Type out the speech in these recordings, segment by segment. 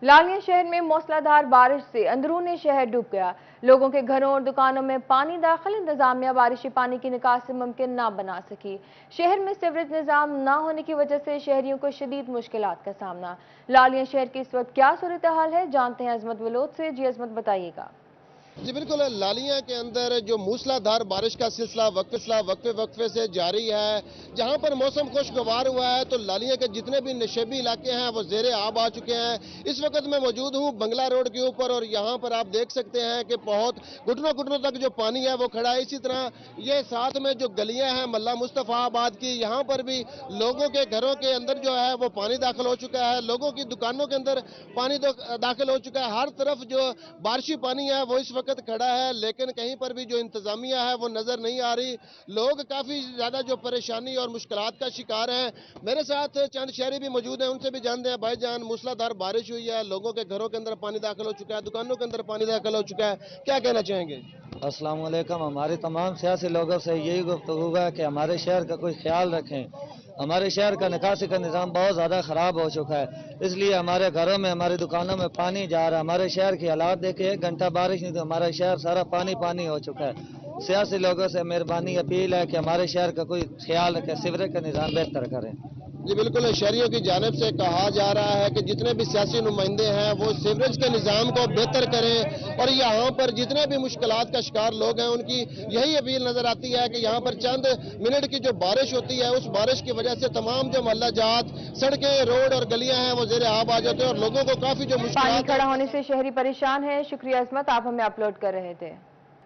लालिया शहर में मूसलाधार बारिश से अंदरूनी शहर डूब गया। लोगों के घरों और दुकानों में पानी दाखिल। इंतजामिया बारिशी पानी की निकासी मुमकिन ना बना सकी। शहर में सीवरेज निजाम ना होने की वजह से शहरियों को शदीद मुश्किलात का सामना। लालिया शहर की इस वक्त क्या सूरत हाल है, जानते हैं अजमत वलोद से। जी अजमत, बताइएगा। जी बिल्कुल, लालिया के अंदर जो मूसलाधार बारिश का सिलसिला वक्फे से जारी है। जहां पर मौसम खुशगवार हुआ है तो लालिया के जितने भी नशेबी इलाके हैं वो ज़ेरे आब आ चुके हैं। इस वक्त मैं मौजूद हूं बंगला रोड के ऊपर और यहां पर आप देख सकते हैं कि बहुत घुटनों घुटनों तक जो पानी है वो खड़ा है। इसी तरह ये साथ में जो गलियां हैं मल्ला मुस्तफाबाद की, यहाँ पर भी लोगों के घरों के अंदर जो है वो पानी दाखिल हो चुका है। लोगों की दुकानों के अंदर पानी दाखिल हो चुका है। हर तरफ जो बारिशी पानी है वो इस वक्त खड़ा है, लेकिन कहीं पर भी जो इंतजामिया है वो नजर नहीं आ रही। लोग काफी ज्यादा जो परेशानी और मुश्किलात का शिकार हैं। मेरे साथ चंद शहरी भी मौजूद हैं, उनसे भी जानते हैं। भाईजान, मूसलाधार बारिश हुई है, लोगों के घरों के अंदर पानी दाखिल हो चुका है, दुकानों के अंदर पानी दाखिल हो चुका है, क्या कहना चाहेंगे? अस्सलाम वालेकुम। हमारे तमाम सियासी लोगों से यही गुफ्तगू है कि हमारे शहर का कोई ख्याल रखें। हमारे शहर का निकासी का निज़ाम बहुत ज़्यादा ख़राब हो चुका है, इसलिए हमारे घरों में, हमारी दुकानों में पानी जा रहा है। हमारे शहर की हालात देखिए, 1 घंटा बारिश नहीं तो हमारा शहर सारा पानी पानी हो चुका है। सियासी लोगों से मेहरबानी अपील है कि हमारे शहर का कोई ख्याल रखें, सीवरेज का निज़ाम बेहतर करें। जी बिल्कुल, शहरियों की जानिब से कहा जा रहा है कि जितने भी सियासी नुमाइंदे हैं वो सीवरेज के निज़ाम को बेहतर करें और यहाँ पर जितने भी मुश्किलात का शिकार लोग हैं उनकी यही अपील नजर आती है कि यहाँ पर चंद मिनट की जो बारिश होती है उस बारिश की वजह से तमाम जो मोहल्ला जात, सड़कें, रोड और गलियां हैं वो ज़ेरे आब आ जाते हैं और लोगों को काफी जो पानी मुश्किलात खड़ा होने से शहरी परेशान है। शुक्रिया अजमत, आप हमें अपलोड कर रहे थे।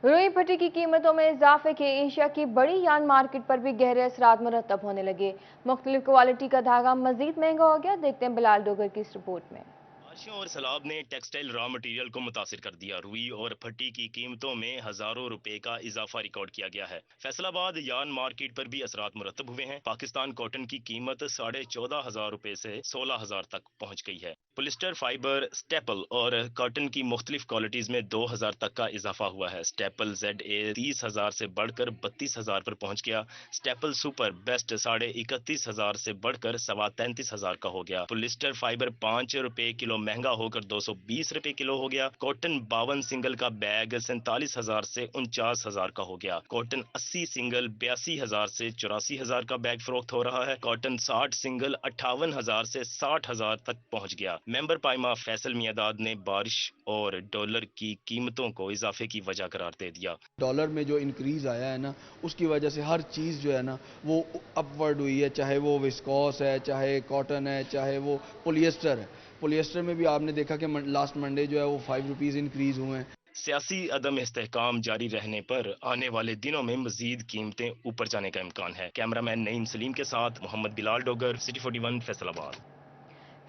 रुई भट्टी की कीमतों में इजाफे के एशिया की बड़ी यार्न मार्केट पर भी गहरे असरात मुरतब होने लगे। मुख्तलिफ क्वालिटी का धागा मजीद महंगा हो गया। देखते हैं बिलाल डोगर की इस रिपोर्ट में। बारिशों और सैलाब ने टेक्सटाइल रॉ मटेरियल को मुतासिर कर दिया। रुई और भट्टी की कीमतों में हजारों रुपए का इजाफा रिकॉर्ड किया गया है। फैसलाबाद यार्न मार्केट पर भी असरात मुरतब हुए हैं। पाकिस्तान कॉटन की कीमत 14,500 रुपए से 16,000 तक पहुंच गई है। पोलिस्टर, फाइबर, स्टेपल और कॉटन की मुख्तलिफ क्वालिटीज में 2,000 तक का इजाफा हुआ है। स्टेपल ZA 30,000 से बढ़कर 32,000 पर पहुंच गया। स्टेपल सुपर बेस्ट 31,500 से बढ़कर 33,500 का हो गया। पोलिस्टर फाइबर 5 रुपए किलो महंगा होकर 220 रुपए किलो हो गया। कॉटन 52 सिंगल का बैग 47,000 से 49,000 का हो गया। कॉटन 80 सिंगल 82,000 से 84,000 का बैग फरोख्त हो रहा है। कॉटन 60 सिंगल 58,000 से 60,000 तक पहुंच गया। मेंबर पाइमा फैसल मियादाद ने बारिश और डॉलर की कीमतों को इजाफे की वजह करार दे दिया। डॉलर में जो इंक्रीज आया है ना, उसकी वजह से हर चीज़ जो है ना वो अपवर्ड हुई है, चाहे वो विस्कोस है, चाहे कॉटन है, चाहे वो पोलिएस्टर है। पोलिएस्टर में भी आपने देखा कि लास्ट मंडे जो है वो 5 रुपीज़ इंक्रीज हुए हैं। सियासी अदम इस्तेहकाम जारी रहने पर आने वाले दिनों में मजीद कीमतें ऊपर जाने का इम्कान है। कैमरामैन नईम सलीम के साथ मोहम्मद बिलाल डोगर, सिटी 41, फैसलाबाद।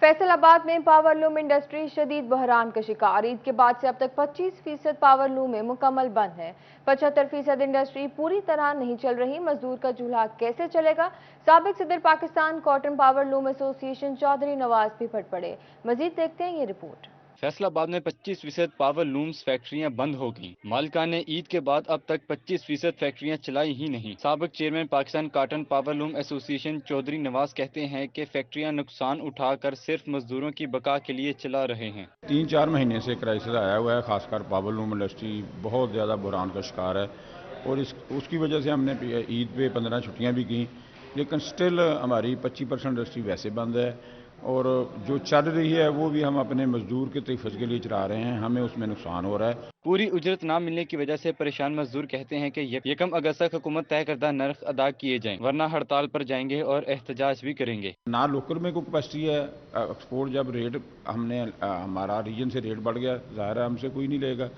फैसलाबाद में पावरलूम इंडस्ट्री शदीद बहरान का शिकार। ईद के बाद से अब तक 25% पावरलूमें मुकम्मल बंद है। 75% इंडस्ट्री पूरी तरह नहीं चल रही। मजदूर का चूल्हा कैसे चलेगा? साबिक सदर Pakistan cotton powerloom association Chaudhry Nawaz भी फट पड़े। मजीद देखते हैं ये रिपोर्ट। फैसलाबाद में 25% पावर लूम्स फैक्ट्रियां बंद हो गईं। मालिका ने ईद के बाद अब तक 25% फैक्ट्रियां चलाई ही नहीं। साबिक chairman Pakistan cotton power loom association Chaudhry Nawaz कहते हैं कि फैक्ट्रियां नुकसान उठाकर सिर्फ मजदूरों की बका के लिए चला रहे हैं। 3-4 महीने से क्राइसिस आया हुआ है, खासकर पावर लूम इंडस्ट्री बहुत ज़्यादा बुरान का शिकार है और उसकी वजह से हमने ईद पे 15 छुट्टियाँ भी की, लेकिन स्टिल हमारी 25% इंडस्ट्री वैसे बंद है और जो चल रही है वो भी हम अपने मजदूर के तहफ़्फ़ुज़ के लिए चला रहे हैं। हमें उसमें नुकसान हो रहा है। पूरी उजरत ना मिलने की वजह से परेशान मजदूर कहते हैं कि 1 अगस्त तक हुकूमत तय करदा नर्ख अदा किए जाएं, वरना हड़ताल पर जाएंगे और एहतजाज भी करेंगे। ना लोकल में कोई कैपेसिटी है, एक्सपोर्ट जब रेट हमारा रीजन से रेट बढ़ गया, ज़ाहिर है हमसे कोई नहीं लेगा।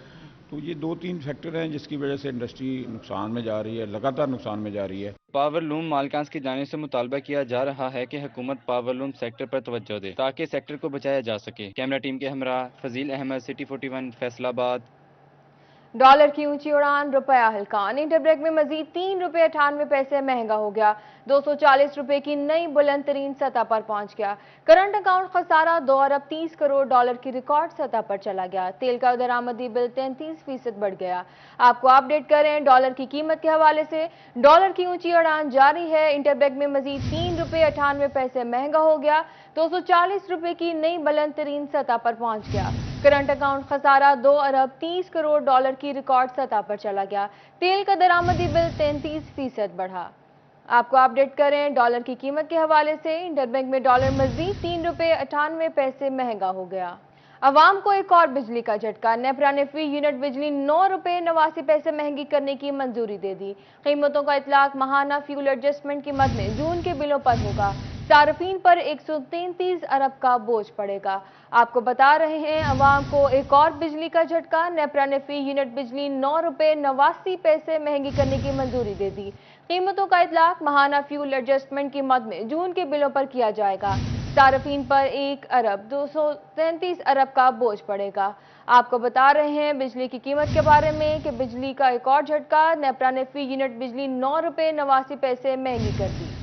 तो ये 2-3 फैक्टर हैं जिसकी वजह से इंडस्ट्री नुकसान में जा रही है, लगातार नुकसान में जा रही है। पावर लूम मालिकान की जानिब से मुतालबा किया जा रहा है कि हुकूमत पावर लूम सेक्टर पर तवज्जो दे ताकि सेक्टर को बचाया जा सके। कैमरा टीम के हमरा फजील अहमद, सिटी 41, फैसलाबाद। डॉलर की ऊंची उड़ान, रुपया हल्का। इंटरब्रेक में मजीद 3 रुपये 98 पैसे महंगा हो गया, 240 रुपए की नई बुलंद तरीन सतह पर पहुंच गया। करंट अकाउंट खसारा 2 अरब 30 करोड़ डॉलर की रिकॉर्ड सतह पर चला गया। तेल का दरामदी बिल 33% बढ़ गया। आपको अपडेट करें डॉलर की कीमत के हवाले से। डॉलर की ऊंची उड़ान जारी है। इंटरब्रेक में मजीद 3 रुपये 98 पैसे महंगा हो गया, 240 रुपए की नई बुलंद तरीन सतह पर पहुंच गया। करंट अकाउंट खसारा 2 अरब 30 करोड़ डॉलर की रिकॉर्ड सतह पर चला गया। तेल का दरामदी बिल 33% बढ़ा। आपको अपडेट करें डॉलर की कीमत के हवाले से। इंटरबैंक में डॉलर मजीद 3 रुपये 98 पैसे महंगा हो गया। अवाम को एक और बिजली का झटका। नेपरा ने फी यूनिट बिजली 9 रुपये 89 पैसे महंगी करने की मंजूरी दे दी। कीमतों का इतलाक माहाना फ्यूल एडजस्टमेंट की मद में जून के बिलों पर होगा। सार्फिन पर 133 अरब का बोझ पड़ेगा। आपको बता रहे हैं अवाम को एक और बिजली का झटका। नेपरा ने फी यूनिट बिजली 9 रुपये 89 पैसे महंगी करने की मंजूरी दे दी। कीमतों का इतलाक माहाना फ्यूल एडजस्टमेंट की मद में जून के बिलों पर किया जाएगा। सार्फिन पर 1 अरब 233 अरब का बोझ पड़ेगा। आपको बता रहे हैं बिजली की कीमत के बारे में कि बिजली का एक और झटका। नेपरा ने फी यूनिट बिजली 9 रुपये 89 पैसे महंगी कर दी।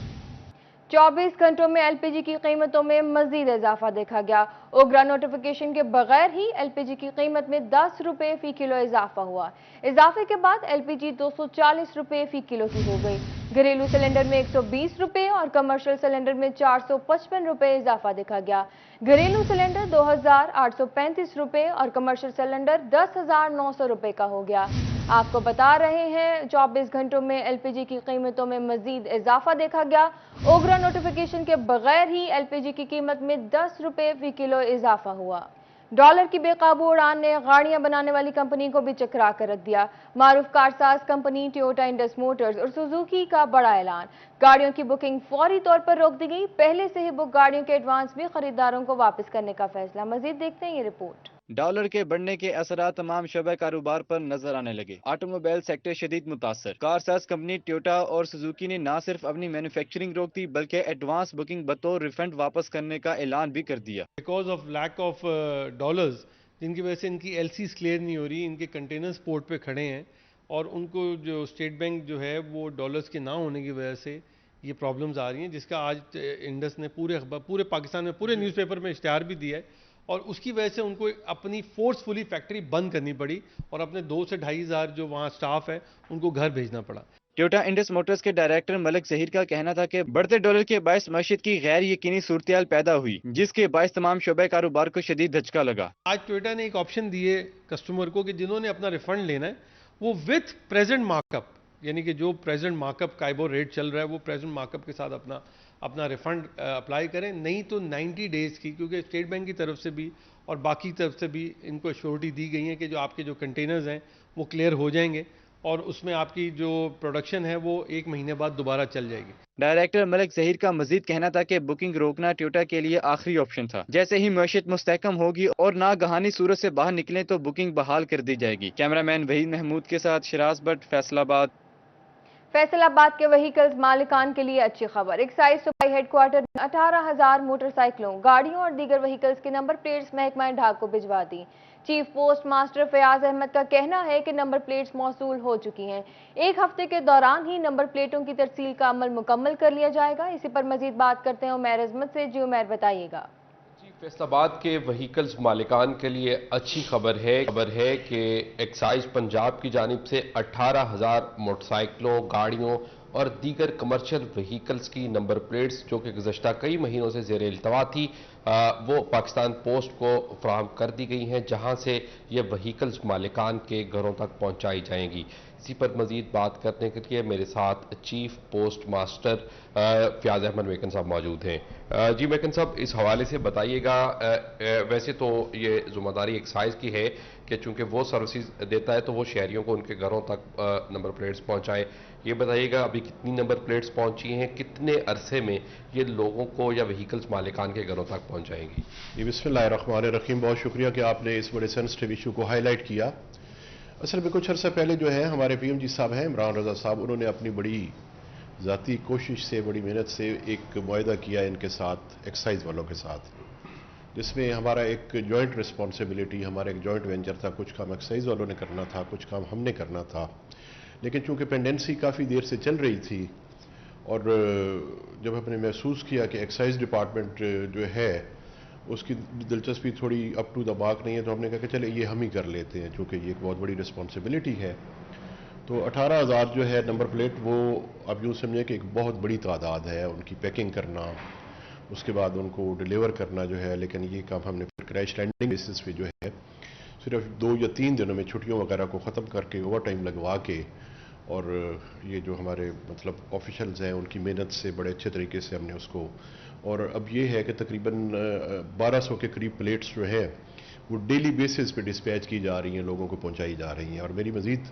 24 घंटों में एलपीजी की कीमतों में मजीद इजाफा देखा गया। ओगरा नोटिफिकेशन के बगैर ही एलपीजी की कीमत में 10 रुपये फी किलो इजाफा हुआ। इजाफे के बाद एलपीजी 240 रुपये फी किलो की हो गई। घरेलू सिलेंडर में 120 रुपये और कमर्शियल सिलेंडर में 455 रुपये इजाफा देखा गया। घरेलू सिलेंडर 2,835 रुपये और कमर्शियल सिलेंडर 10,900 रुपये का हो गया। आपको बता रहे हैं 24 घंटों में एलपीजी की कीमतों में मजीद इजाफा देखा गया। ओगरा नोटिफिकेशन के बगैर ही एलपीजी की कीमत में 10 रुपये फी किलो इजाफा हुआ। डॉलर की बेकाबू उड़ान ने गाड़ियां बनाने वाली कंपनी को भी चकरा कर रख दिया। मारूफ कारसाज कंपनी टोयोटा इंडस मोटर्स और सुजुकी का बड़ा ऐलान। गाड़ियों की बुकिंग फौरी तौर पर रोक दी गई। पहले से ही बुक गाड़ियों के एडवांस भी खरीदारों को वापस करने का फैसला। मजीद देखते हैं ये रिपोर्ट। डॉलर के बढ़ने के असरात तमाम शोबे कारोबार पर नजर आने लगे। ऑटोमोबाइल सेक्टर शदीद मुतासर। कारसाज कंपनी टोयोटा और सुजुकी ने न सिर्फ अपनी मैन्युफैक्चरिंग रोक दी बल्कि एडवांस बुकिंग बतौर रिफंड वापस करने का ऐलान भी कर दिया। Because of lack of dollars, जिनकी वजह से इनकी एलसीज क्लियर नहीं हो रही, इनके कंटेनर्स पोर्ट पे खड़े हैं और उनको जो स्टेट बैंक जो है वो डॉलर्स के ना होने की वजह से ये प्रॉब्लम्स आ रही हैं, जिसका आज इंडस ने पूरे पाकिस्तान में पूरे न्यूज़पेपर में इश्तिहार भी दिया है। और उसकी वजह से उनको अपनी फोर्सफुली फैक्ट्री बंद करनी पड़ी और अपने 2 से 2.5 हज़ार जो वहाँ स्टाफ है उनको घर भेजना पड़ा। टोयोटा इंडस मोटर्स के डायरेक्टर मलिक जहीर का कहना था कि बढ़ते डॉलर के बायस मईशत की गैर यकीनी सूरत पैदा हुई, जिसके बायस तमाम शोबे कारोबार को शदीद धचका लगा। आज टोयोटा ने एक ऑप्शन दिए कस्टमर को कि जिन्होंने अपना रिफंड लेना है वो विथ प्रेजेंट मार्कअप, यानी कि जो प्रेजेंट मार्कअप काइबोर रेट चल रहा है वो प्रेजेंट मार्कअप के साथ अपना रिफंड अप्लाई करें, नहीं तो 90 डेज की, क्योंकि स्टेट बैंक की तरफ से भी और बाकी तरफ से भी इनको एश्योरिटी दी गई है कि जो आपके जो कंटेनर्स हैं वो क्लियर हो जाएंगे और उसमें आपकी जो प्रोडक्शन है वो 1 महीने बाद दोबारा चल जाएगी। डायरेक्टर मलिक जहीर का मजीद कहना था कि बुकिंग रोकना टोयोटा के लिए आखिरी ऑप्शन था। जैसे ही मईशत मुस्तहकम होगी और नागहानी सूरत से बाहर निकले तो बुकिंग बहाल कर दी जाएगी। कैमरामैन वहीद महमूद के साथ शिराज भट्ट, फैसलाबाद। फैसलाबाद के व्हीकल्स मालिकान के लिए अच्छी खबर। एक्साइज सूबाई हेडक्वार्टर ने 18,000 मोटरसाइकिलों, गाड़ियों और दीगर व्हीकल्स की नंबर प्लेट्स महकमा ढाक को भिजवा दी। Chief postmaster Fayyaz Ahmad का कहना है कि नंबर प्लेट्स मौसूल हो चुकी हैं। 1 हफ्ते के दौरान ही नंबर प्लेटों की तरसील का अमल मुकम्मल कर लिया जाएगा। इसी पर मजीद बात करते हैं उमैर अजमत से। जी उमैर, बताइएगा। फैसलाबाद के व्हीकल्स मालिकान के लिए अच्छी खबर है कि एक्साइज पंजाब की जानिब से 18,000 मोटरसाइकिलों, गाड़ियों और दीगर कमर्शियल व्हीकल्स की नंबर प्लेट्स जो कि गुज़श्ता कई महीनों से ज़ेर इल्तवा थी वो पाकिस्तान पोस्ट को फराहम कर दी गई हैं, जहां से ये व्हीकल्स मालिकान के घरों तक पहुंचाई जाएंगी। इसी पर मजीद बात करने के लिए मेरे साथ chief postmaster Fayyaz Ahmad Mekan साहब मौजूद हैं। जी मेकन साहब, इस हवाले से बताइएगा, वैसे तो ये जिम्मेदारी एक्साइज की है कि चूंकि वो सर्विसेज देता है तो वो शहरियों को उनके घरों तक नंबर प्लेट्स पहुंचाए। ये बताइएगा अभी कितनी नंबर प्लेट्स पहुंची हैं, कितने अरसे में ये लोगों को या व्हीकल्स मालिकान के घरों तक पहुंचाएंगी? जी बिस्मिल्लाहिर्रहमानिर्रहीम, बहुत शुक्रिया कि आपने इस बड़े सेंसिटिव इशू को हाईलाइट किया। असल में कुछ अर्सा पहले जो है हमारे पीएमजी साहब हैं इमरान रजा साहब, उन्होंने अपनी बड़ी ज़ाती कोशिश से, बड़ी मेहनत से एक मुआहदा किया इनके साथ, एक्साइज वालों के साथ। जिसमें हमारा एक जॉइंट रिस्पॉन्सिबिलिटी, हमारा एक जॉइंट वेंचर था। कुछ काम एक्साइज वालों ने करना था, कुछ काम हमने करना था, लेकिन चूंकि पेंडेंसी काफ़ी देर से चल रही थी और जब हमने महसूस किया कि एक्साइज डिपार्टमेंट जो है उसकी दिलचस्पी थोड़ी अप टू द मार्क नहीं है, तो हमने कहा कि चले ये हम ही कर लेते हैं, चूँकि ये एक बहुत बड़ी रिस्पॉन्सिबिलिटी है। तो 18,000 जो है नंबर प्लेट, वो आप यूँ समझें कि एक बहुत बड़ी तादाद है। उनकी पैकिंग करना, उसके बाद उनको डिलीवर करना जो है, लेकिन ये काम हमने फिर क्रैश लैंडिंग बेसिस पे जो है सिर्फ 2 या 3 दिनों में छुट्टियों वगैरह को ख़त्म करके ओवर टाइम लगवा के, और ये जो हमारे मतलब ऑफिशल्स हैं उनकी मेहनत से बड़े अच्छे तरीके से हमने उसको, और अब ये है कि तकरीबन 1200 के करीब प्लेट्स जो है वो डेली बेसिस पे डिस्पैच की जा रही हैं, लोगों को पहुंचाई जा रही हैं। और मेरी मज़ीद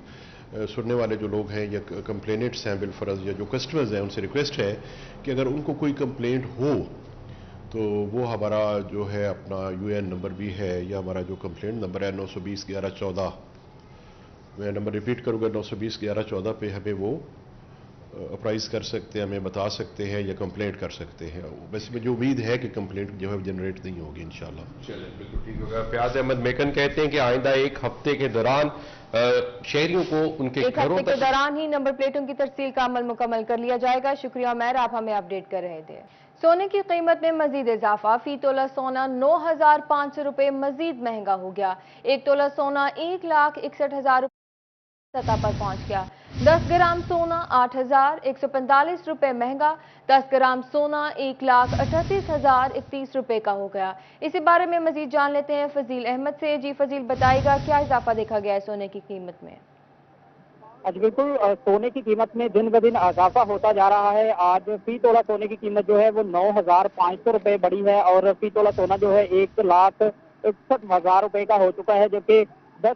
सुनने वाले जो लोग हैं या कंप्लेनेंट्स हैं बिलफरज, या जो कस्टमर्स हैं, उनसे रिक्वेस्ट है कि अगर उनको कोई कंप्लेंट हो तो वो हमारा जो है अपना UN नंबर भी है, या हमारा जो कंप्लेंट नंबर है 920-1114, मैं नंबर रिपीट करूँगा, 920-1114 पे हमें वो अप्राइज कर सकते हैं, हमें बता सकते हैं या कंप्लेंट कर सकते हैं। वैसे मुझे उम्मीद है कि कंप्लेंट जो है जनरेट नहीं होगी इंशाल्लाह। चलिए बिल्कुल ठीक होगा। फयाज अहमद मेकन कहते हैं कि आइंदा एक हफ्ते के दौरान शहरियों को उनके घरों के दौरान ही नंबर प्लेटों की तरसील का अमल मुकम्मल कर लिया जाएगा। शुक्रिया उमैर, आप हमें अपडेट कर रहे थे। सोने की कीमत में मजीद इजाफा, फी तोला सोना 9,500 रुपए मजीद महंगा हो गया। एक तोला सोना 1,61,000 सतह पर पहुंच गया। 10 ग्राम सोना 8,145 रुपए महंगा, 10 ग्राम सोना 1,38,031 रुपए का हो गया। इसी बारे में मजीद जान लेते हैं फजील अहमद से। जी फजील, बताइएगा क्या इजाफा देखा गया है सोने की कीमत में? आज बिल्कुल सोने की कीमत में दिन ब दिन इजाफा होता जा रहा है। आज फी तोला सोने की कीमत जो है वो 9,500 रुपए बढ़ी है और फी तोला सोना जो है 1,61,000 रुपए का हो चुका है, जबकि 10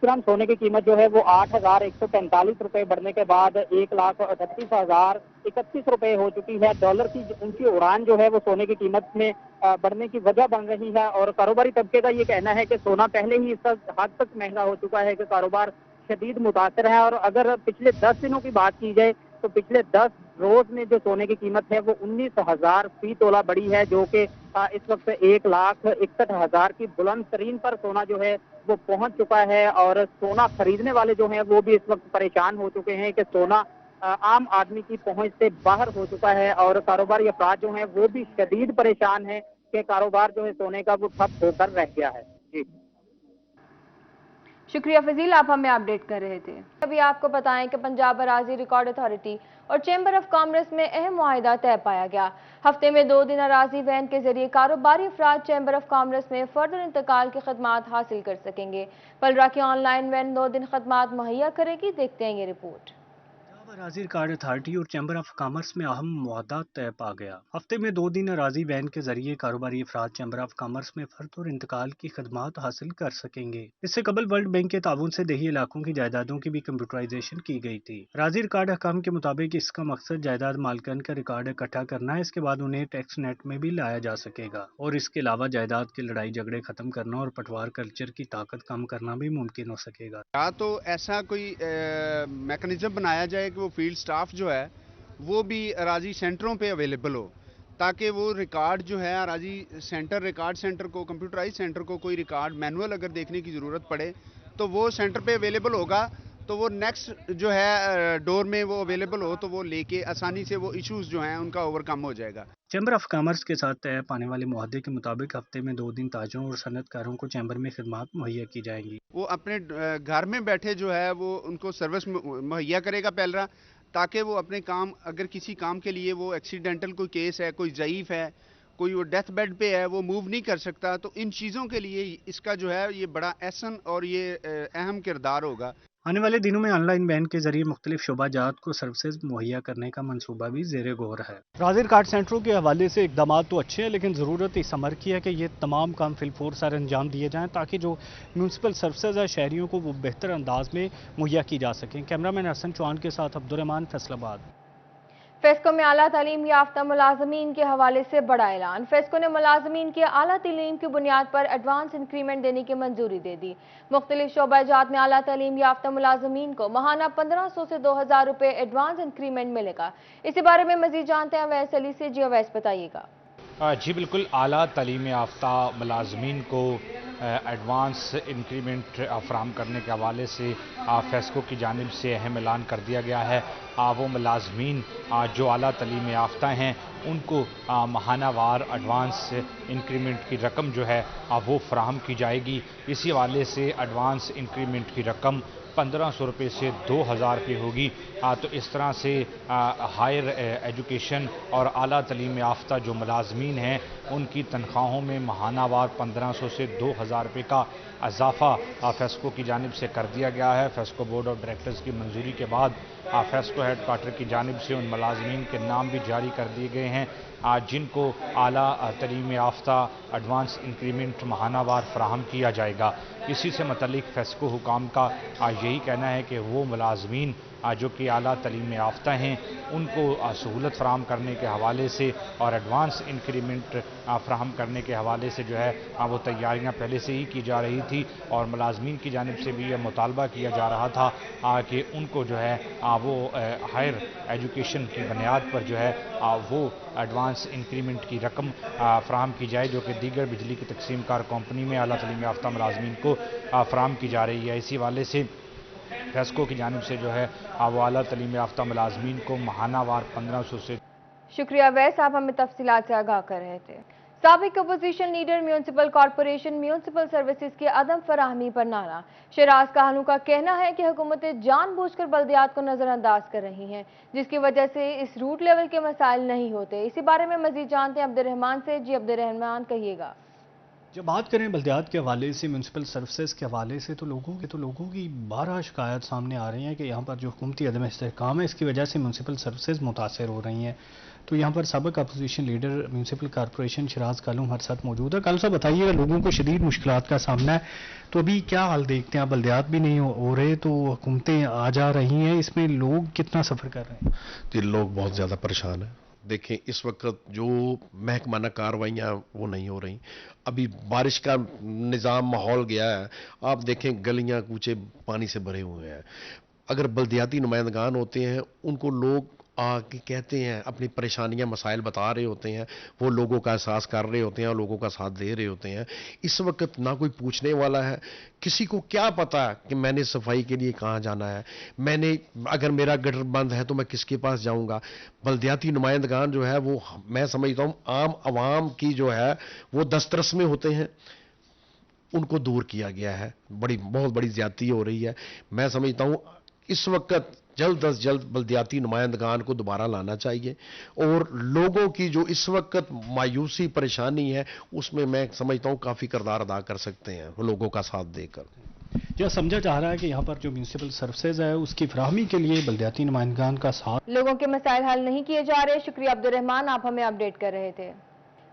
ग्राम सोने की कीमत जो है वो 8,145 रुपए बढ़ने के बाद 1,38,031 रुपए हो चुकी है। डॉलर की ऊंची उड़ान जो है वो सोने की कीमत में बढ़ने की वजह बन रही है और कारोबारी तबके का ये कहना है कि सोना पहले ही इस हद तक महंगा हो चुका है कि कारोबार शदीद मुतासर है। और अगर पिछले 10 दिनों की बात की जाए तो पिछले 10 रोज में जो सोने की कीमत है वो 19,000 फी तोला बढ़ी है, जो कि इस वक्त 1,61,000 की बुलंद तरीन पर सोना जो है वो पहुंच चुका है। और सोना खरीदने वाले जो हैं वो भी इस वक्त परेशान हो चुके हैं कि सोना आम आदमी की पहुंच से बाहर हो चुका है और कारोबारी अफराद जो हैं वो भी शदीद परेशान है कि कारोबार जो है सोने का वो ठप होकर रह गया है। जी शुक्रिया फजील, आप हमें अपडेट कर रहे थे। अभी आपको बताएं कि पंजाब अराजी रिकॉर्ड अथॉरिटी और चैम्बर ऑफ कॉमर्स में अहम मुआहिदा तय पाया गया। हफ्ते में 2 दिन अराजी वैन के जरिए कारोबारी अफराद चैम्बर ऑफ कॉमर्स में फर्दर इंतकाल की खदमात हासिल कर सकेंगे। पलरा की ऑनलाइन वैन 2 दिन खदमात मुहैया करेगी। देखते हैं ये रिपोर्ट। अराजी रिकॉर्ड अथॉरिटी और चैम्बर ऑफ कॉमर्स में अहम मुआहदा तय पा गया। हफ्ते में 2 दिन अराजी वैन के जरिए कारोबारी अफराद चैम्बर ऑफ कॉमर्स में फर्द और इंतकाल की खदमात हासिल कर सकेंगे। इससे कबल वर्ल्ड बैंक के ताउन से देही इलाकों की जायदादों की भी कंप्यूटराइजेशन की गई थी। अराजी रिकॉर्ड अहकाम के मुताबिक इसका मकसद जायदाद मालिकान का रिकॉर्ड इकट्ठा करना है। इसके बाद उन्हें टैक्स नेट में भी लाया जा सकेगा और इसके अलावा जायदाद की लड़ाई झगड़े खत्म करना और पटवार कल्चर की ताकत कम करना भी मुमकिन हो सकेगा। या तो ऐसा कोई मैकेनिज्म बनाया जाए कि वो फील्ड स्टाफ जो है वो भी अराजी सेंटरों पे अवेलेबल हो, ताकि वो रिकॉर्ड जो है अराजी सेंटर, रिकॉर्ड सेंटर को, कंप्यूटराइज सेंटर को कोई रिकॉर्ड मैनुअल अगर देखने की ज़रूरत पड़े तो वो सेंटर पे अवेलेबल होगा, तो वो नेक्स्ट जो है डोर में वो अवेलेबल हो तो वो लेके आसानी से वो इश्यूज जो हैं उनका ओवरकम हो जाएगा। चैम्बर ऑफ कॉमर्स के साथ तय पाने वाले मुआहदे के मुताबिक हफ्ते में 2 दिन ताजरों और सनतकारों को चैम्बर में खिदमात मुहैया की जाएंगी। वो अपने घर में बैठे जो है वो उनको सर्विस मुहैया करेगा पहला, ताकि वो अपने काम, अगर किसी काम के लिए वो एक्सीडेंटल कोई केस है, कोई ज़ईफ़ है, कोई वो डेथ बेड पे है, वो मूव नहीं कर सकता, तो इन चीज़ों के लिए इसका जो है ये बड़ा एहसन और ये अहम किरदार होगा। आने वाले दिनों में ऑनलाइन वैन के जरिए मुख्तलिफ शोबाजात को सर्विसेज मुहैया करने का मंसूबा भी जेर गौर है। अराजी रिकॉर्ड सेंटरों के हवाले से इकदाम तो अच्छे हैं, लेकिन ज़रूरत इस अमर की है कि ये तमाम काम फिलफोर सर अंजाम दिए जाएँ ताकि जो म्यूनसिपल सर्विसेज है शहरियों को वो बेहतर अंदाज में मुहैया की जा सकें। कैमरामैन हसन चौहान के साथ अब्दुर्रहमान, फैसलाबाद। फेस्को में आला तालीम याफ्ता मुलाजमीन के हवाले से बड़ा ऐलान। फेस्को ने मुलाजमीन की आला तालीम की बुनियाद पर एडवांस इंक्रीमेंट देने की मंजूरी दे दी। मुख्तलिफ शोबाजात में आला तालीम याफ्ता मुलाजमीन को माहाना 1500 से 2000 रुपए एडवांस इंक्रीमेंट मिलेगा। इसी बारे में मजीद जानते हैं अवैस अली से। जी अवैस, बताइएगा। जी बिल्कुल, आला तालीम याफ्ता मुलाजमीन को एडवांस इंक्रीमेंट फराहम करने के हवाले से फेस्को की जानिब से अहम ऐलान कर दिया गया है। वो मुलाजमीन जो आला तालीम याफ्ता हैं उनको माहानावार एडवांस इंक्रीमेंट की रकम जो है वो फराहम की जाएगी। इसी हवाले से एडवांस इंक्रीमेंट की रकम 1500 रुपये से 2000 रुपये होगी। तो इस तरह से हायर एजुकेशन और आला तालीम याफ्ता जो मुलाजमीन हैं उनकी तनख्वाहों में माहानावार 1500 से 2000 रुपये का इजाफा फेस्को की जानिब से कर दिया गया है। फेस्को बोर्ड ऑफ डायरेक्टर्स की मंजूरी के बाद फेस्को हेड क्वार्टर की जानिब से उन मुलाजमीन के नाम भी जारी कर दिए गए हैं जिनको आला तालीम याफ्ता एडवांस इंक्रीमेंट माहानावार फराहम किया जाएगा। इसी से मुतल्लिक फेस्को हुकाम का यही कहना है कि वो मुलाजमीन जो कि आला तालीम याफ्ता हैं उनको सहूलत फराहम करने के हवाले से और एडवांस इंक्रीमेंट फराहम करने के हवाले से जो है वो तैयारियां पहले से ही की जा रही थी और मुलाजमीन की जानिब से भी यह मुतालबा किया जा रहा था कि उनको जो है वो हायर एजुकेशन की बुनियाद पर जो है वो एडवांस इंक्रीमेंट की रकम फराहम की जाए जो कि दीगर बिजली की तकसीम कार कंपनी में आला तालीम याफ्ता मुलाजमीन को फराहम की जा रही है। इसी हवाले से फेस्को की जानिब से जो है वो आला तालीम याफ्ता मुलाजमीन को माहानावार 1500 से। शुक्रिया वैस, आप हमें तफसीलात से आगाह कर रहे थे। साबिक opposition leader municipal corporation municipal services की अदम फराहमी पर नारा। शराज काहलू का कहना है कि हुकूमतें जानबूझकर बल्दियात को नजरअंदाज कर रही हैं जिसकी वजह से इस रूट लेवल के मसाइल नहीं होते। इसी बारे में मजीद जानते हैं अब्दुर्रहमान से। जी अब्दुर्रहमान, कहिएगा। जब बात करें बल्दियात के हवाले से, म्यूनसिपल सर्विसेज के हवाले से, तो लोगों की 12 शिकायत सामने आ रही हैं कि यहाँ पर जो हुकूमती अदम इस्तेहकाम है इसकी वजह से म्यूनसिपल सर्विसेज मुतासर हो रही हैं। तो यहाँ पर साबिक opposition leader municipal corporation Sharaz Kalu हमारे साथ मौजूद है। कालू साहब, बताइएगा, लोगों को शदीद मुश्किलात का सामना है, तो अभी क्या हाल देखते हैं? बल्दियात भी नहीं हो रहे तो हुकूमतें आ जा रही हैं, इसमें लोग कितना सफ़र कर रहे हैं? जी, लोग बहुत ज़्यादा परेशान हैं। देखें, इस वक्त जो महकमाना कार्रवाइयाँ वो नहीं हो रही। अभी बारिश का निज़ाम माहौल गया है, आप देखें गलियाँ कूचे पानी से भरे हुए हैं। अगर बल्दियाती नुमाइंदगान होते हैं उनको लोग आके कहते हैं, अपनी परेशानियां मसाइल बता रहे होते हैं, वो लोगों का एहसास कर रहे होते हैं और लोगों का साथ दे रहे होते हैं। इस वक्त ना कोई पूछने वाला है, किसी को क्या पता कि मैंने सफाई के लिए कहाँ जाना है, अगर मेरा गटर बंद है तो मैं किसके पास जाऊंगा। बल्दियाती नुमाइंदगान जो है वो, मैं समझता हूँ, आम आवाम की जो है वो दस्तरस में होते हैं, उनको दूर किया गया है। बहुत बड़ी ज्यादती हो रही है। मैं समझता हूँ इस वक्त जल्द अज जल्द बल्दियाती नुमाइंदगान को दोबारा लाना चाहिए और लोगों की जो इस वक्त मायूसी परेशानी है उसमें मैं समझता हूँ काफ़ी किरदार अदा कर सकते हैं लोगों का साथ देकर। यह समझा जा रहा है कि यहाँ पर जो म्यूनसिपल सर्विसेज है उसकी फराहमी के लिए बल्दियाती नुमाइंदगान का साथ। लोगों के मसाइल हल नहीं किए जा रहे। शुक्रिया अब्दुर्रहमान, आप हमें अपडेट कर रहे थे।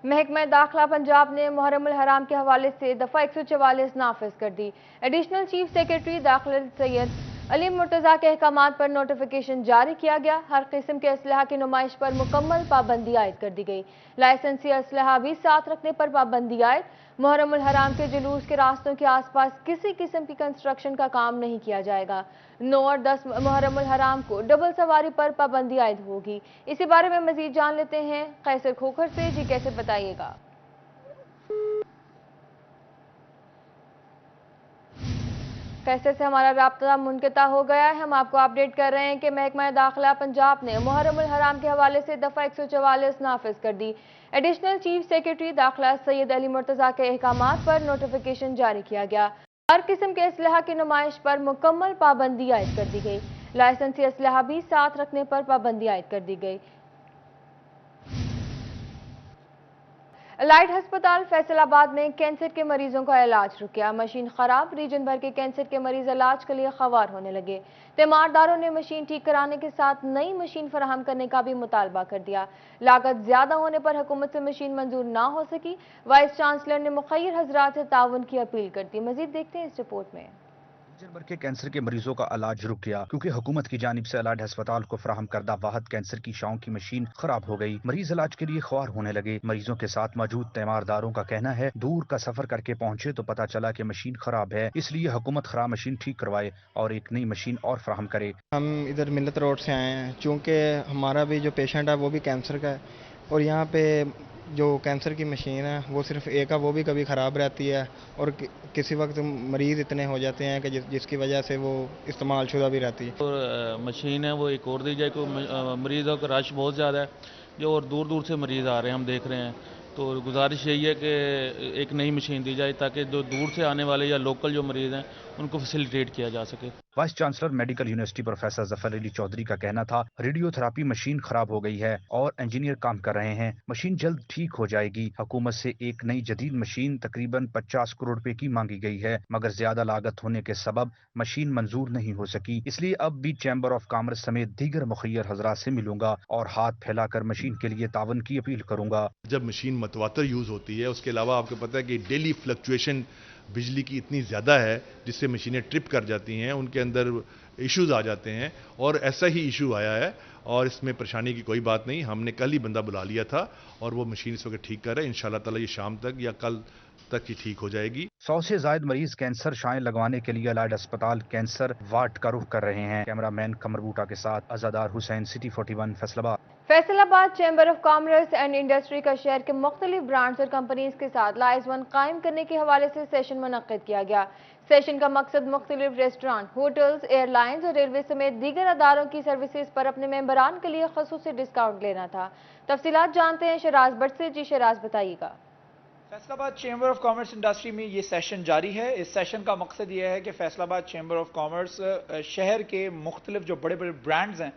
महकमा दाखिला पंजाब ने मुहर्रम उल हराम के हवाले से दफ़ा 144 नाफिज कर दी। एडिशनल चीफ सेक्रेटरी दाखिला सैयद अली मुर्तज़ा के अहकामात पर नोटिफिकेशन जारी किया गया। हर किस्म के असलहा की नुमाइश पर मुकम्मल पाबंदी आयद कर दी गई। लाइसेंसी असलहा भी साथ रखने पर पाबंदी आयद। मुहर्रम उल हराम के जुलूस के रास्तों के आसपास किसी किस्म की कंस्ट्रक्शन का काम नहीं किया जाएगा। 9 और 10 मुहर्रम उल हराम को डबल सवारी पर पाबंदी आयद होगी। इसी बारे में मजीद जान लेते हैं कैसर खोखर से। जी कैसर, बताइएगा। कैसर से हमारा राब्ता मुनक़ता हो गया है। हम आपको अपडेट कर रहे हैं कि महकमा दाखिला पंजाब ने मुहर्रम उल हराम के हवाले से दफ़ा 144 नाफिज कर दी। एडिशनल चीफ सेक्रेटरी दाखिला सैयद अली मुर्तज़ा के अहकामात पर नोटिफिकेशन जारी किया गया। हर किस्म के असलहा की नुमाइश पर मुकम्मल पाबंदी आयद कर दी गई। लाइसेंसी असलहा भी साथ रखने पर पाबंदी आयद कर दी गई। अलाइड अस्पताल फैसलाबाद में कैंसर के मरीजों का इलाज रुक गया। मशीन खराब, रीजन भर के कैंसर के मरीज इलाज के लिए ख्वार होने लगे। तीमारदारों ने मशीन ठीक कराने के साथ नई मशीन फराहम करने का भी मुतालबा कर दिया। लागत ज्यादा होने पर हुकूमत से मशीन मंजूर ना हो सकी। वाइस चांसलर ने मुखैर हजरात से ताउन की अपील कर दी। मजीद देखते हैं इस रिपोर्ट में। रीजन भर के कैंसर के मरीजों का इलाज रुक गया क्योंकि हुकूमत की जानिब से अलाइड अस्पताल को फराहम करदा वाहद कैंसर की शाओं की मशीन खराब हो गई। मरीज इलाज के लिए ख्वार होने लगे। मरीजों के साथ मौजूद तीमारदारों का कहना है दूर का सफर करके पहुंचे तो पता चला कि मशीन खराब है, इसलिए हुकूमत खराब मशीन ठीक करवाए और एक नई मशीन और फराहम करे। हम इधर मिल्लत रोड से आए हैं, चूँकि हमारा भी जो पेशेंट है वो भी कैंसर का है और यहाँ पे जो कैंसर की मशीन है वो सिर्फ एक है, वो भी कभी ख़राब रहती है और किसी वक्त मरीज़ इतने हो जाते हैं कि जिसकी वजह से वो इस्तेमाल शुदा भी रहती है। और मशीन है वो एक और दी जाए, कोई मरीज़ों का रश बहुत ज़्यादा है जो और दूर दूर से मरीज़ आ रहे हैं, हम देख रहे हैं। तो गुजारिश यही है कि एक नई मशीन दी जाए ताकि जो दूर से आने वाले या लोकल जो मरीज़ हैं उनको फैसिलिटेट किया जा सके। Vice chancellor medical university professor Zafar Ali Chaudhry का कहना था, रेडियोथेरापी मशीन खराब हो गई है और इंजीनियर काम कर रहे हैं, मशीन जल्द ठीक हो जाएगी। हुकूमत से एक नई जदीद मशीन तकरीबन 50 करोड़ रुपए की मांगी गई है, मगर ज्यादा लागत होने के सबब मशीन मंजूर नहीं हो सकी। इसलिए अब भी चैम्बर ऑफ कॉमर्स समेत दीगर मुखियर हजरात से मिलूंगा और हाथ फैलाकर मशीन के लिए तावन की अपील करूंगा। जब मशीन मतवातर यूज होती है, उसके अलावा आपको पता है कि डेली फ्लक्चुएशन बिजली की इतनी ज़्यादा है जिससे मशीनें ट्रिप कर जाती हैं, उनके अंदर इश्यूज आ जाते हैं और ऐसा ही इशू आया है और इसमें परेशानी की कोई बात नहीं। हमने कल ही बंदा बुला लिया था और वो मशीन इस वक्त ठीक कर रहा है। इंशाल्लाह ताला ये शाम तक या कल तक ही ठीक हो जाएगी। 100 से ज्यादा मरीज कैंसर शायें लगवाने के लिए अलाइड अस्पताल कैंसर वार्ड का रुख कर रहे हैं। कैमरामैन कमर बूटा के साथ Azadar Hussain, city 41 Faisalabad. Faisalabad chamber of commerce and industry का शहर के मुख्तलिफ ब्रांड्स और कंपनीज के साथ लाइजवन कायम करने के हवाले से सेशन मुनक्किद किया गया। सेशन का मकसद मुख्तलिफ रेस्टोरेंट, होटल्स, एयरलाइंस और रेलवे समेत दीगर अदारों की सर्विसेज पर अपने मेंबरान के लिए खसूसी डिस्काउंट लेना था। तफसीलात जानते हैं शराज भट्ट से। जी शराज, बताइएगा। Faisalabad chamber of commerce industry में ये सेशन जारी है। इस सेशन का मकसद ये है कि फैसलाबाद चैम्बर ऑफ कॉमर्स शहर के मुख्तलिफ जो बड़े बड़े ब्रांड्स हैं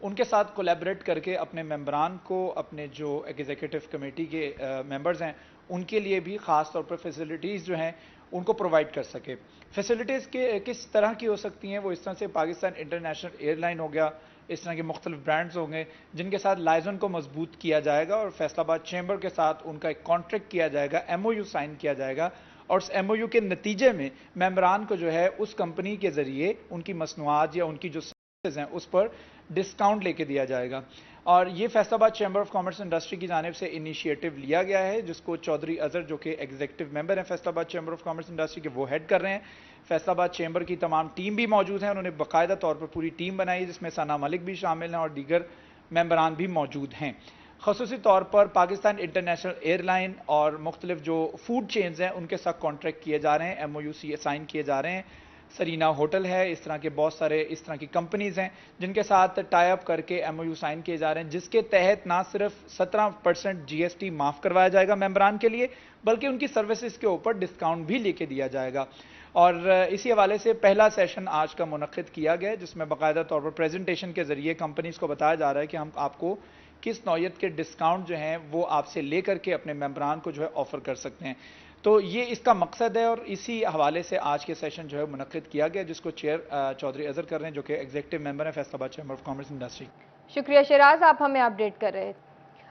उनके साथ कोलैबोरेट करके अपने मेंबरान को, अपने जो एग्जीक्यूटिव कमेटी के मेंबर्स हैं उनके लिए भी ख़ास तौर पर फैसिलिटीज़ जो हैं उनको प्रोवाइड कर सके। फैसिलिटीज़ के किस तरह की हो सकती हैं, वो इस तरह से पाकिस्तान इंटरनेशनल एयरलाइन हो गया, इस तरह के मुख्तलिफ ब्रांड्स होंगे जिनके साथ लाइजन को मजबूत किया जाएगा और फैसलाबाद चैम्बर के साथ उनका एक कॉन्ट्रैक्ट किया जाएगा, MOU साइन किया जाएगा और उस MOU के नतीजे में मेंबरान को जो है उस कंपनी के ज़रिए उनकी मसनूआत या उनकी जो सर्विसेज हैं उस पर डिस्काउंट लेके दिया जाएगा। और ये Faisalabad chamber of commerce industry की जानिब से इनिशिएटिव लिया गया है, जिसको चौधरी अजहर जो कि एग्जीक्यूटिव मेंबर हैं Faisalabad chamber of commerce industry के, वो हेड कर रहे हैं। फैसलाबाद चैम्बर की तमाम टीम भी मौजूद है, उन्होंने बाकायदा तौर पर पूरी टीम बनाई है जिसमें सना मलिक भी शामिल हैं और दीगर मेंबरान भी मौजूद हैं। खसूसी तौर पर पाकिस्तान इंटरनेशनल एयरलाइन और मुख्तलिफ जो फूड चेन्स हैं उनके साथ कॉन्ट्रैक्ट किए जा रहे हैं, MOU साइन किए जा रहे हैं। सरीना होटल है, इस तरह के बहुत सारे इस तरह की कंपनीज हैं जिनके साथ टाई अप करके MOU साइन किए जा रहे हैं, जिसके तहत ना सिर्फ 17% GST माफ़ करवाया जाएगा मेंबरान के लिए, बल्कि उनकी सर्विसेज के ऊपर डिस्काउंट भी लेके दिया जाएगा। और इसी हवाले से पहला सेशन आज का मुनक्किद किया गया जिसमें बाकायदा तौर पर प्रेजेंटेशन के ज़रिए कंपनीज को बताया जा रहा है कि हम आपको किस नौयत के डिस्काउंट जो हैं वो आपसे लेकर के अपने मेंबरान को जो है ऑफ़र कर सकते हैं। तो ये इसका मकसद है और इसी हवाले से आज के सेशन जो है मुनक्किद किया गया, जिसको चेयर चौधरी अजहर कर रहे हैं जो कि एग्जीक्यूटिव मेंबर है Faisalabad chamber of commerce industry. शुक्रिया शराज, आप हमें अपडेट कर रहे थे।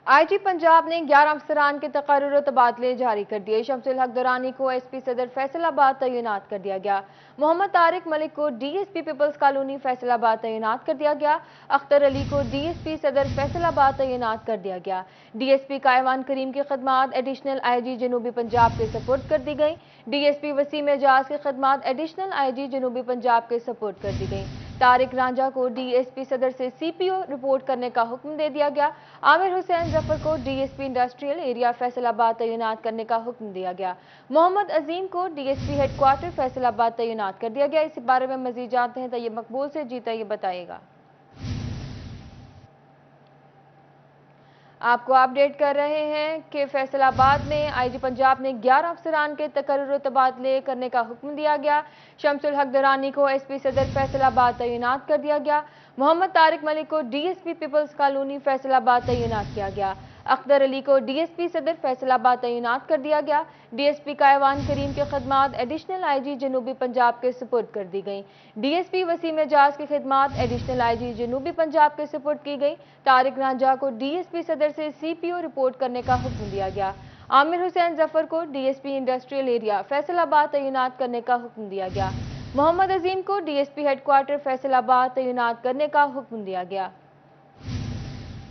IG पंजाब ने 11 अफसरान के तकर्रुर और तबादले जारी कर दिए। शमसुल हक दुरानी को SP सदर फैसलाबाद तैनात कर दिया गया। मोहम्मद तारिक मलिक को DSP पीपल्स कॉलोनी फैसलाबाद तैनात कर दिया गया। अख्तर अली को DSP सदर फैसलाबाद तैनात कर दिया गया। DSP कायवान करीम की खदमात एडिशनल IG जनूबी पंजाब के सपोर्ट कर दी गई। DSP वसीम एजाज की खदमात एडिशनल IG जनूबी पंजाब के सपोर्ट कर दी गई। तारिक रांझा को DSP सदर से CPO रिपोर्ट करने का हुक्म दे दिया गया। आमिर हुसैन जफर को DSP इंडस्ट्रियल एरिया फैसलाबाद तैनात करने का हुक्म दिया गया। मोहम्मद अजीम को DSP हेडक्वार्टर फैसलाबाद तैनात कर दिया गया। इस बारे में मजीद जानते हैं तैयब मकबूल से। जीता ये बताइएगा। आपको अपडेट कर रहे हैं कि फैसलाबाद में IG पंजाब ने 11 अफसरान के तकर्रुर तबादले करने का हुक्म दिया गया। शमसुल हक दुरानी को SP सदर फैसलाबाद तैनात कर दिया गया। मोहम्मद तारिक मलिक को DSP पीपल्स कॉलोनी फैसलाबाद तैनात किया गया। अख्तर अली को DSP सदर फैसलाबाद तैनात कर दिया गया। DSP कायवान करीम की खदमात एडिशनल IG जनूबी पंजाब के सुपुर्द कर दी गई। DSP वसीम एजाज की खदमात एडिशनल IG जनूबी पंजाब के सुपुर्द की गई। तारिक रांझा को DSP सदर से CPO रिपोर्ट करने का हुक्म दिया गया। आमिर हुसैन जफर को DSP इंडस्ट्रियल एरिया फैसलाबाद तैनात करने का हुक्म दिया गया। मोहम्मद अजीम को DSP हेडक्वार्टर फैसलाबाद तैनात करने का हुक्म दिया गया।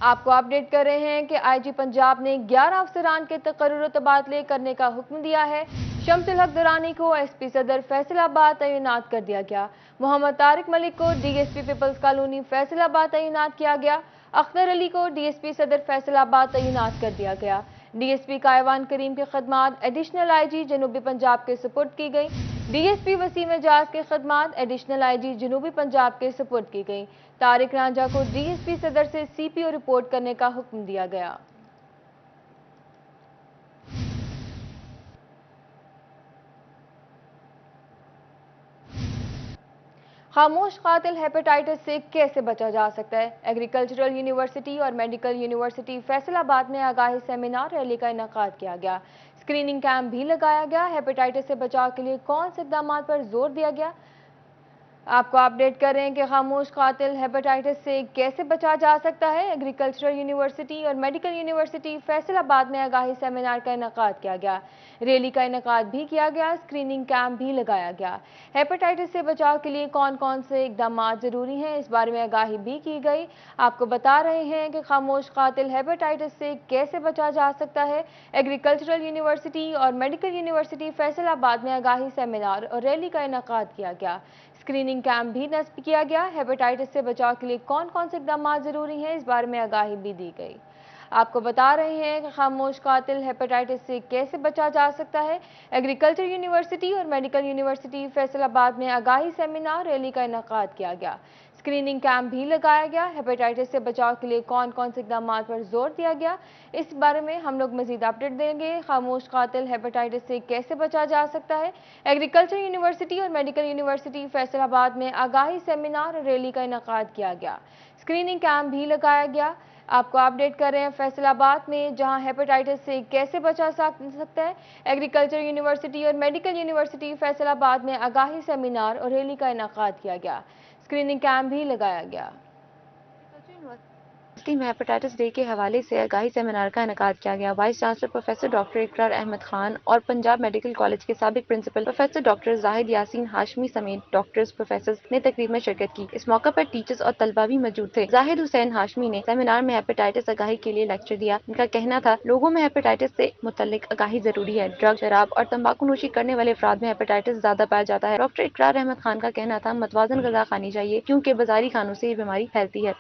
आपको अपडेट कर रहे हैं कि IG पंजाब ने 11 अफसरान के तकर्रुर तबादले करने का हुक्म दिया है। शमसुल हक दुरानी को SP सदर फैसलाबाद तैनात कर दिया गया। मोहम्मद तारिक मलिक को DSP पीपल्स कॉलोनी फैसलाबाद तैनात किया गया। अख्तर अली को DSP सदर फैसलाबाद तैनात कर दिया गया। DSP कायवान करीम की खदमात एडिशनल IG जनूबी पंजाब के सुपुर्द की गई। DSP वसीम एजाज की खदमात एडिशनल IG जनूबी पंजाब के सुपुर्द की गई। तारिक रांझा को DSP सदर से CPO रिपोर्ट करने का हुक्म दिया गया। खामोश कातिल हेपेटाइटिस से कैसे बचा जा सकता है? एग्रीकल्चरल यूनिवर्सिटी और मेडिकल यूनिवर्सिटी फैसलाबाद में आगाही सेमिनार रैली का इनेकाद किया गया। स्क्रीनिंग कैंप भी लगाया गया। हेपेटाइटिस से बचाव के लिए कौन से इक़दामात पर जोर दिया गया? आपको अपडेट कर रहे हैं कि खामोश कातिल हेपेटाइटिस से कैसे बचा जा सकता है। एग्रीकल्चरल यूनिवर्सिटी और मेडिकल यूनिवर्सिटी फैसलाबाद में आगाही सेमिनार का इनेकाद किया गया। रैली का इनेकाद भी किया गया। स्क्रीनिंग कैंप भी लगाया गया। हेपेटाइटिस से बचाव के लिए कौन कौन से इक़दामात ज़रूरी हैं, इस बारे में आगाही भी की गई। आपको बता रहे हैं कि खामोश कातिल हेपेटाइटिस से कैसे बचा जा सकता है। एग्रीकल्चरल यूनिवर्सिटी और मेडिकल यूनिवर्सिटी फैसलाबाद में आगाही सेमिनार और रैली का इनेकाद किया गया। स्क्रीनिंग कैंप भी नस्ब किया गया। हेपेटाइटिस से बचाव के लिए कौन कौन से इक़दामात ज़रूरी हैं, इस बारे में आगाही भी दी गई। आपको बता रहे हैं कि खामोश कातिल हेपेटाइटिस से कैसे बचा जा सकता है। एग्रीकल्चर यूनिवर्सिटी और मेडिकल यूनिवर्सिटी फैसलाबाद में आगाही सेमिनार रैली का इनेकाद किया गया। स्क्रीनिंग कैंप भी लगाया गया। हेपेटाइटिस से बचाव के लिए कौन कौन से इक़दामात पर जोर दिया गया, इस बारे में हम लोग मजीद अपडेट देंगे। खामोश कातिल हेपेटाइटिस से कैसे बचा जा सकता है। एग्रीकल्चर यूनिवर्सिटी और मेडिकल यूनिवर्सिटी फैसलाबाद में आगाही सेमिनार और रैली का इनेकाद किया गया। स्क्रीनिंग कैंप भी लगाया गया। आपको अपडेट कर रहे हैं फैसलाबाद में, जहां हेपेटाइटिस से कैसे बचा सकता है। एग्रीकल्चर यूनिवर्सिटी और मेडिकल यूनिवर्सिटी फैसलाबाद में आगाही सेमिनार और रैली का इनेकाद किया गया। स्क्रीनिंग कैंप भी लगाया गया। में हेपेटाइटिस डे के हवाले से आगाही सेमिनार का इनेकाद किया गया। वाइस चांसलर प्रोफेसर डॉक्टर इकरार अहमद खान और पंजाब मेडिकल कॉलेज के साबिक principal professor doctor Zahid Yasin Hashmi समेत डॉक्टर्स प्रोफेसर्स ने तकरीब में शिरकत की। इस मौका पर टीचर्स और तलबा भी मौजूद थे। जाहिद हुसैन हाशमी ने सेमिनार में हेपेटाइटिस आगाही के लिए लेक्चर दिया। उनका कहना था, लोगों में हेपेटाइटिस से मुतल्लिक आगाही जरूरी है। ड्रग, शराब और तंबाकू नोशी करने वाले अफराद में हेपेटाइटिस ज्यादा पाया जाता है। डॉक्टर इकरार अहमद खान का कहना था, मतवाजन ग़िज़ा खानी चाहिए क्योंकि बाजारी खानों से ये बीमारी फैलती है।